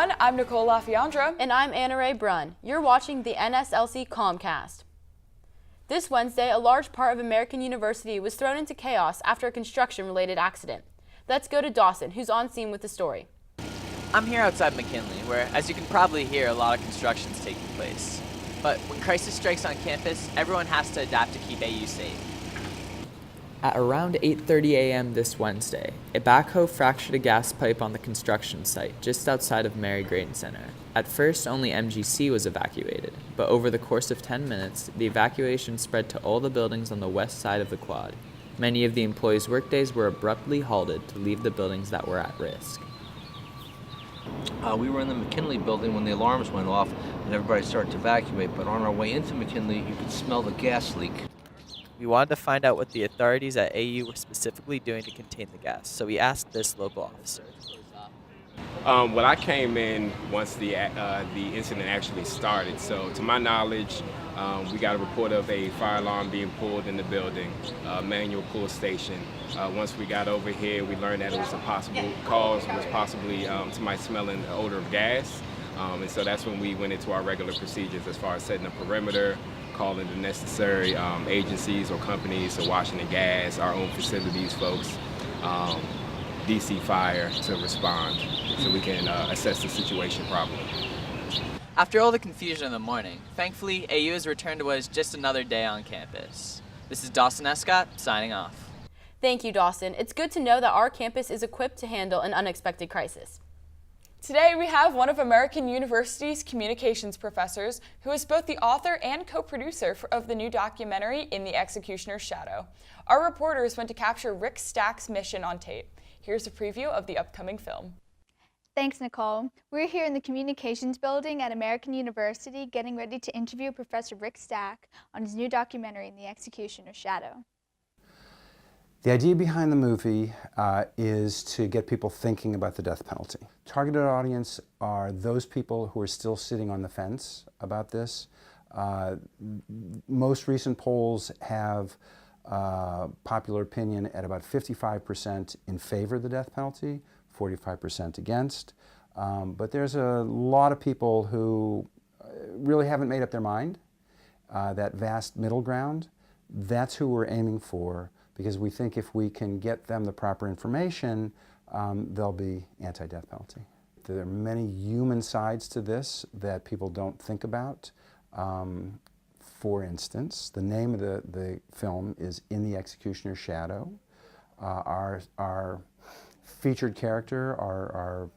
everyone, I'm Nicole LaFiandra. And I'm Anna Ray Brunn. You're watching the NSLC Calmcast. This Wednesday, a large part of American University was thrown into chaos after a construction-related accident. Let's go to Dawson, who's on scene with the story. I'm here outside McKinley, where, as you can probably hear, a lot of construction is taking place. But when crisis strikes on campus, everyone has to adapt to keep AU safe. At around 8:30 a.m. this Wednesday, a backhoe fractured a gas pipe on the construction site just outside of Mary Graydon Center. At first, only MGC was evacuated, but over the course of 10 minutes, the evacuation spread to all the buildings on the west side of the quad. Many of the employees' workdays were abruptly halted to leave the buildings that were at risk. We were in the McKinley building when the alarms went off and everybody started to evacuate, but on our way into McKinley, you could smell the gas leak. We wanted to find out what the authorities at AU were specifically doing to contain the gas, so we asked this local officer. Well, I came in once the incident actually started. So, to my knowledge, we got a report of a fire alarm being pulled in the building, manual pull station. Once we got over here, we learned that it was a possible cause. It was possibly somebody smelling the odor of gas. And so that's when we went into our regular procedures as far as setting a perimeter, calling the necessary agencies or companies, so Washington Gas, our own facilities folks, DC Fire to respond so we can assess the situation properly. After all the confusion in the morning, thankfully, AU has returned to what is just another day on campus. This is Dawson Escott, signing off. Thank you, Dawson. It's good to know that our campus is equipped to handle an unexpected crisis. Today we have one of American University's communications professors who is both the author and co-producer of the new documentary In the Executioner's Shadow. Our reporters went to capture Rick Stack's mission on tape. Here's a preview of the upcoming film. Thanks, Nicole. We're here in the Communications Building at American University getting ready to interview Professor Rick Stack on his new documentary, In the Executioner's Shadow. The idea behind the movie is to get people thinking about the death penalty. Targeted audience are those people who are still sitting on the fence about this. Most recent polls have popular opinion at about 55% in favor of the death penalty, 45% against. But there's a lot of people who really haven't made up their mind. That vast middle ground, that's who we're aiming for, because we think if we can get them the proper information, they'll be anti-death penalty. There are many human sides to this that people don't think about. For instance, the name of the film is In the Executioner's Shadow. Our featured character, our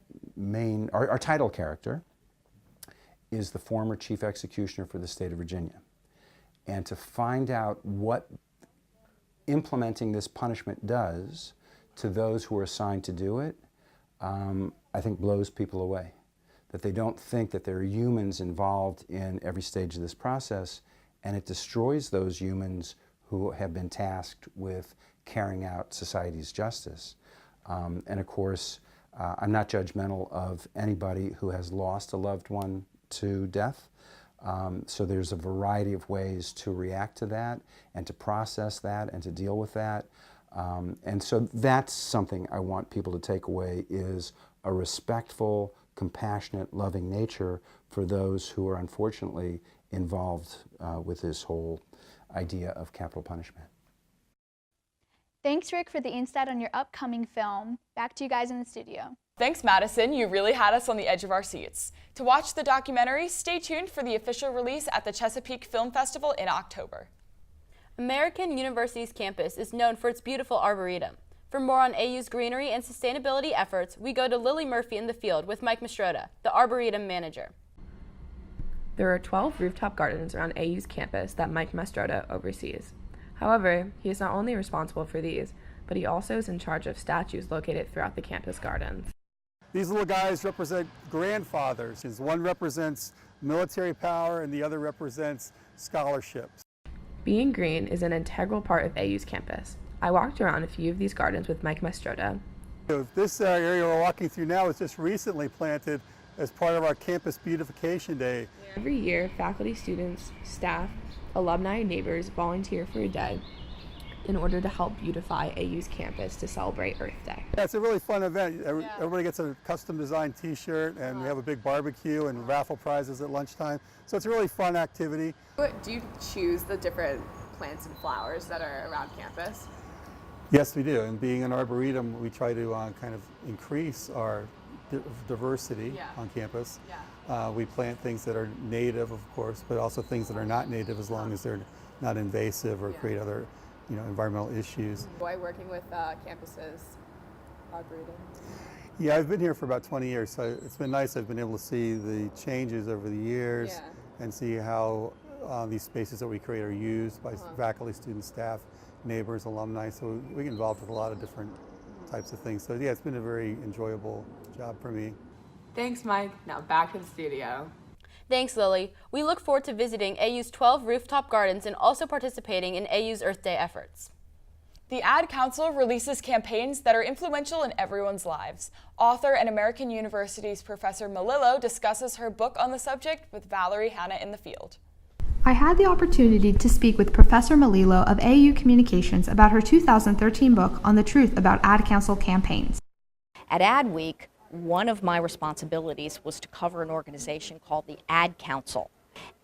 title character, is the former chief executioner for the state of Virginia. And to find out what implementing this punishment does to those who are assigned to do it, I think blows people away. That they don't think that there are humans involved in every stage of this process, and it destroys those humans who have been tasked with carrying out society's justice. And of course, I'm not judgmental of anybody who has lost a loved one to death. So there's a variety of ways to react to that and to process that and to deal with that. And so that's something I want people to take away, is a respectful, compassionate, loving nature for those who are unfortunately involved with this whole idea of capital punishment. Thanks, Rick, for the insight on your upcoming film. Back to you guys in the studio. Thanks, Madison. You really had us on the edge of our seats. To watch the documentary, stay tuned for the official release at the Chesapeake Film Festival in October. American University's campus is known for its beautiful arboretum. For more on AU's greenery and sustainability efforts, we go to Lily Murphy in the field with Mike Mastrota, the arboretum manager. There are 12 rooftop gardens around AU's campus that Mike Mastrota oversees. However, he is not only responsible for these, but he also is in charge of statues located throughout the campus gardens. These little guys represent grandfathers. One represents military power and the other represents scholarships. Being green is an integral part of AU's campus. I walked around a few of these gardens with Mike Mastrota. This area we're walking through now was just recently planted as part of our Campus Beautification Day. Every year, faculty, students, staff, alumni, and neighbors volunteer for a day in order to help beautify AU's campus to celebrate Earth Day. Yeah, it's a really fun event. Everybody gets a custom designed t-shirt, and we have a big barbecue and raffle prizes at lunchtime. So it's a really fun activity. Do you choose the different plants and flowers that are around campus? Yes, we do. And being an arboretum, we try to kind of increase our diversity on campus. We plant things that are native, of course, but also things that are not native, as long as they're not invasive or create other, environmental issues. Enjoy working with campus's arboretum? Yeah, I've been here for about 20 years, so it's been nice. I've been able to see the changes over the years and see how these spaces that we create are used by faculty, students, staff, neighbors, alumni. So we get involved with a lot of different types of things. So yeah, it's been a very enjoyable job for me. Thanks, Mike. Now back to the studio. Thanks, Lily. We look forward to visiting AU's 12 rooftop gardens and also participating in AU's Earth Day efforts. The Ad Council releases campaigns that are influential in everyone's lives. Author and American University's Professor Melillo discusses her book on the subject with Valerie Hanna in the field. I had the opportunity to speak with Professor Melillo of AU Communications about her 2013 book on the truth about Ad Council campaigns. At Ad Week, one of my responsibilities was to cover an organization called the Ad Council.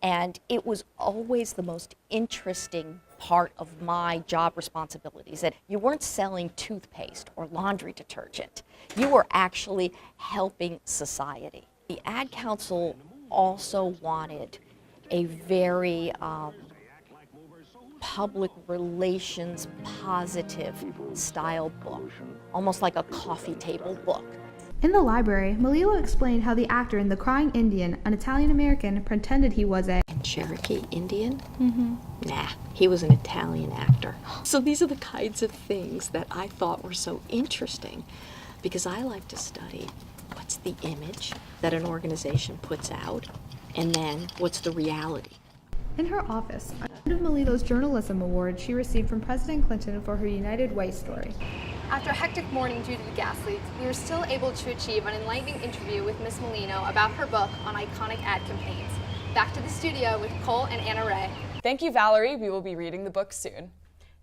And it was always the most interesting part of my job responsibilities, that you weren't selling toothpaste or laundry detergent. You were actually helping society. The Ad Council also wanted a very public relations positive style book, almost like a coffee table book. In the library, Melillo explained how the actor in The Crying Indian, an Italian-American, pretended he was a Cherokee Indian? Nah, he was an Italian actor. So these are the kinds of things that I thought were so interesting, because I like to study what's the image that an organization puts out, and then what's the reality. In her office, one of Melillo's Journalism Award she received from President Clinton for her United Way story. After a hectic morning due to the gas leaks, we were still able to achieve an enlightening interview with Ms. Molino about her book on iconic ad campaigns. Back to the studio with Cole and Anna Ray. Thank you, Valerie. We will be reading the book soon.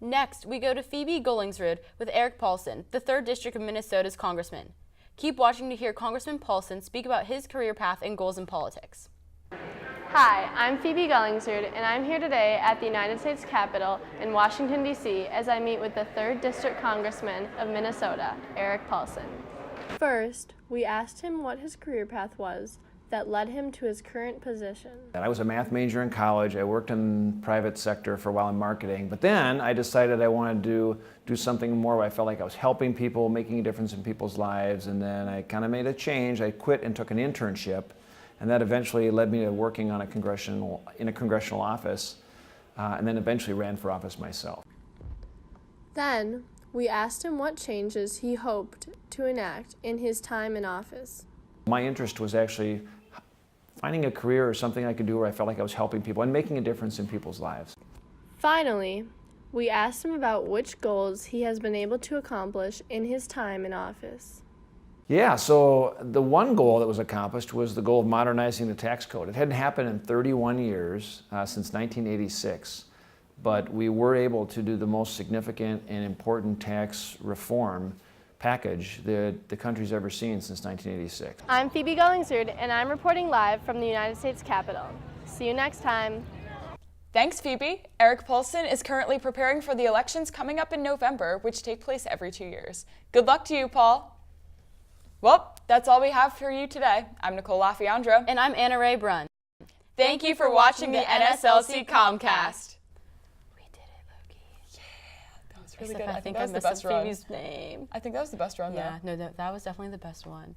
Next, we go to Phoebe Gollingsrud with Eric Paulson, the 3rd District of Minnesota's congressman. Keep watching to hear Congressman Paulson speak about his career path and goals in politics. Hi, I'm Phoebe Gollingsrud, and I'm here today at the United States Capitol in Washington, D.C. as I meet with the 3rd District Congressman of Minnesota, Eric Paulson. First, we asked him what his career path was that led him to his current position. I was a math major in college. I worked in the private sector for a while in marketing, but then I decided I wanted to do something more where I felt like I was helping people, making a difference in people's lives, and then I kind of made a change. I quit and took an internship. And that eventually led me to working on in a congressional office, and then eventually ran for office myself. Then, we asked him what changes he hoped to enact in his time in office. My interest was actually finding a career or something I could do where I felt like I was helping people and making a difference in people's lives. Finally, we asked him about which goals he has been able to accomplish in his time in office. Yeah, so the one goal that was accomplished was the goal of modernizing the tax code. It hadn't happened in 31 years, since 1986, but we were able to do the most significant and important tax reform package that the country's ever seen since 1986. I'm Phoebe Gollingsrud, and I'm reporting live from the United States Capitol. See you next time. Thanks, Phoebe. Eric Paulson is currently preparing for the elections coming up in November, which take place every 2 years. Good luck to you, Paul. Well, that's all we have for you today. I'm Nicole LaFiandro. And I'm Anna Ray Brunn. Thank you for watching the NSLC Comcast. We did it, Loki. Yeah, that was really Except good. I think that I was the messed best up run. Phoebe's name. I think that was the best run, though. Yeah, no, that was definitely the best one.